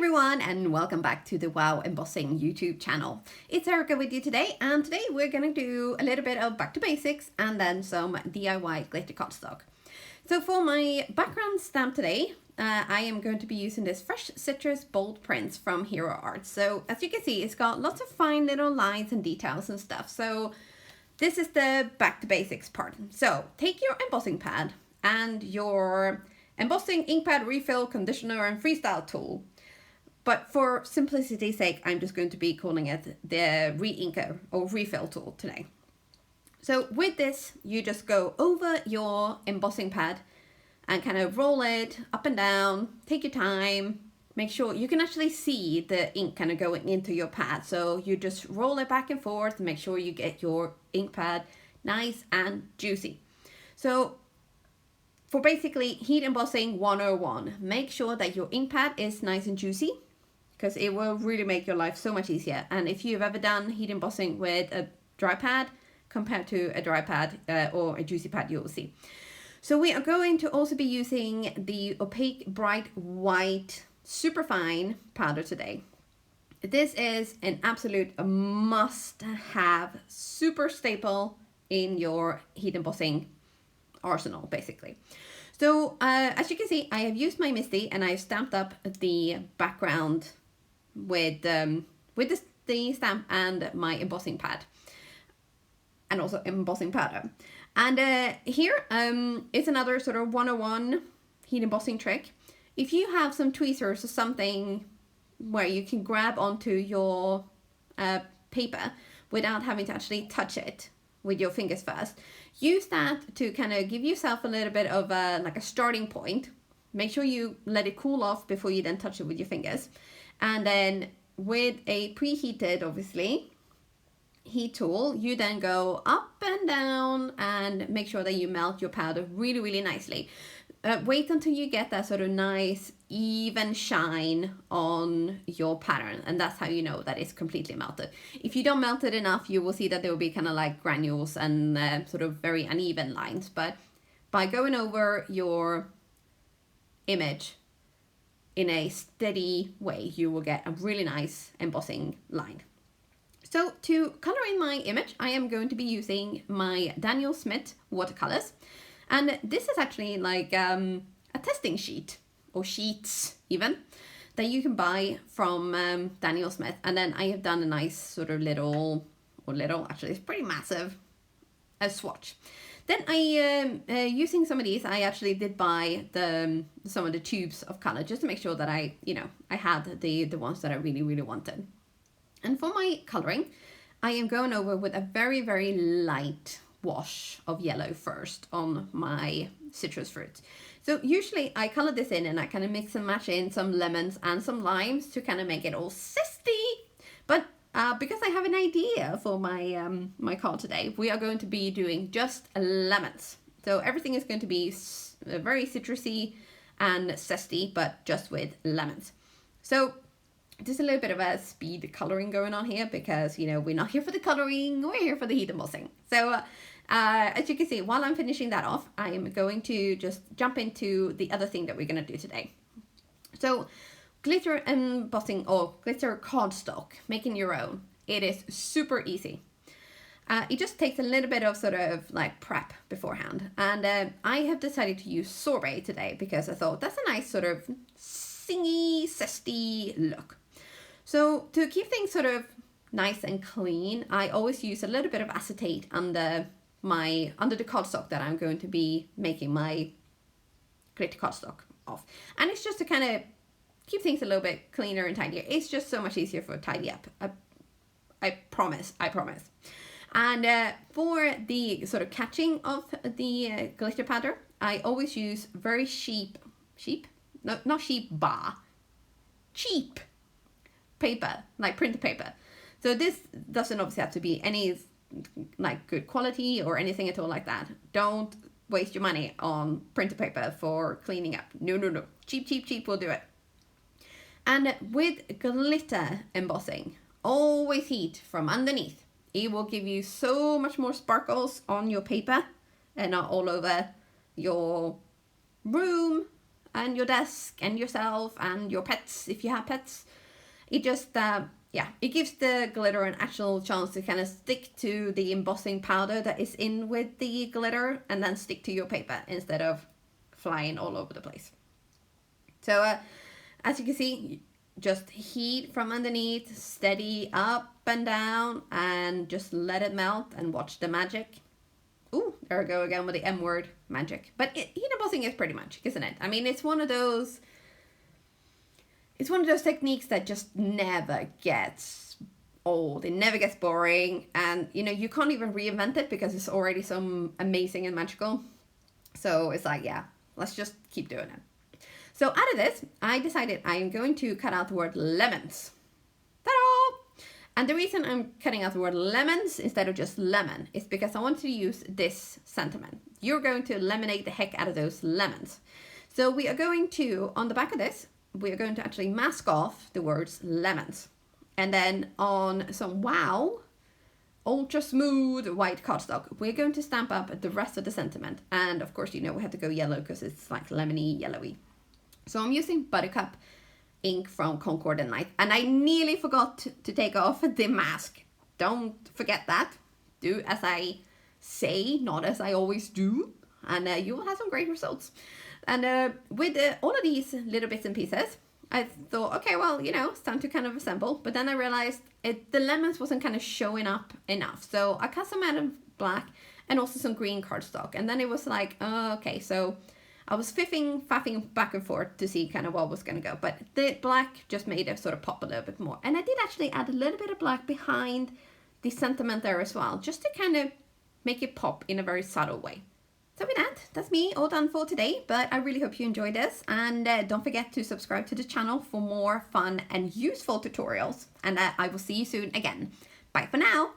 everyone, and welcome back to the WOW Embossing YouTube channel. It's Erica with you today, and today we're going to do a little bit of back to basics and then some DIY glitter cardstock. So for my background stamp today, I am going to be using this Fresh Citrus Bold Prints from Hero Art. So as you can see, it's got lots of fine little lines and details and stuff. So this is the back to basics part. So take your embossing pad and your embossing ink pad refill, conditioner and freestyle tool. But for simplicity's sake, I'm just going to be calling it the re-inker or refill tool today. So with this, you just go over your embossing pad and kind of roll it up and down, take your time, make sure you can actually see the ink kind of going into your pad. So you just roll it back and forth and make sure you get your ink pad nice and juicy. So for basically heat embossing 101, make sure that your ink pad is nice and juicy, because it will really make your life so much easier. And if you've ever done heat embossing with a dry pad compared to a dry pad or a juicy pad, you will see. So we are going to also be using the Opaque Bright White Superfine powder today. This is an absolute must-have, super staple in your heat embossing arsenal, basically. So as you can see, I have used my MISTI and I've stamped up the background with the stamp and my embossing pad and also embossing powder. And here is another sort of 101 heat embossing trick. If you have some tweezers or something where you can grab onto your paper without having to actually touch it with your fingers first, use that to kind of give yourself a little bit of like a starting point. Make sure you let it cool off before you then touch it with your fingers. And then with a preheated, obviously, heat tool, you then go up and down and make sure that you melt your powder really, really nicely. Wait until you get that sort of nice, even shine on your pattern. And that's how you know that it's completely melted. If you don't melt it enough, you will see that there will be kind of like granules and sort of very uneven lines. But by going over your image in a steady way, you will get a really nice embossing line. So to color in my image, I am going to be using my Daniel Smith watercolors. And this is actually like a testing sheet, or sheets even, that you can buy from Daniel Smith. And then I have done a nice sort of actually it's pretty massive, a swatch. Then using some of these, I actually did buy some of the tubes of color just to make sure that I had the ones that I really, really wanted. And for my coloring, I am going over with a very, very light wash of yellow first on my citrus fruit. So usually I color this in and I kind of mix and match in some lemons and some limes to kind of make it all zesty. But because I have an idea for my my card today, we are going to be doing just lemons. So everything is going to be very citrusy and zesty, but just with lemons. So just a little bit of a speed coloring going on here because, you know, we're not here for the coloring, we're here for the heat embossing. So as you can see, while I'm finishing that off, I am going to just jump into the other thing that we're going to do today. So glitter embossing or glitter cardstock, making your own. It is super easy. It just takes a little bit of sort of like prep beforehand. And I have decided to use Sorbet today because I thought that's a nice sort of singy, zesty look. So to keep things sort of nice and clean, I always use a little bit of acetate under the cardstock that I'm going to be making my glitter cardstock of. And it's just to kind of keep things a little bit cleaner and tidier. It's just so much easier for tidy up. I promise. And for the sort of catching of the glitter powder, I always use very cheap paper, like printer paper. So this doesn't obviously have to be any like good quality or anything at all like that. Don't waste your money on printer paper for cleaning up. No. Cheap will do it. And with glitter embossing, always heat from underneath. It will give you so much more sparkles on your paper and not all over your room and your desk and yourself and your pets if you have pets. It just, yeah, it gives the glitter an actual chance to kind of stick to the embossing powder that is in with the glitter and then stick to your paper instead of flying all over the place. So as you can see, just heat from underneath, steady up and down, and just let it melt and watch the magic. Ooh, there we go again with the M word, magic. But heat embossing is pretty magic, isn't it? I mean, it's one of those techniques that just never gets old. It never gets boring, and you know, you can't even reinvent it because it's already so amazing and magical. So it's like, yeah, let's just keep doing it. So out of this, I decided I'm going to cut out the word lemons. Ta-da! And the reason I'm cutting out the word lemons instead of just lemon is because I want to use this sentiment. You're going to lemonade the heck out of those lemons. So we are going to, on the back of this, we are going to actually mask off the words lemons. And then on some WOW, ultra smooth white cardstock, we're going to stamp up the rest of the sentiment. And of course, you know, we have to go yellow because it's like lemony, yellowy. So I'm using Buttercup ink from Concord and Night. And I nearly forgot to take off the mask. Don't forget that. Do as I say, not as I always do. And you will have some great results. And with all of these little bits and pieces, I thought, okay, well, you know, it's time to kind of assemble. But then I realized the lemons wasn't kind of showing up enough. So I cut some out of black and also some green cardstock. And then it was like, okay, so I was faffing back and forth to see kind of what was going to go. But the black just made it sort of pop a little bit more. And I did actually add a little bit of black behind the sentiment there as well, just to kind of make it pop in a very subtle way. So with that, that's me all done for today. But I really hope you enjoyed this. And don't forget to subscribe to the channel for more fun and useful tutorials. And I will see you soon again. Bye for now.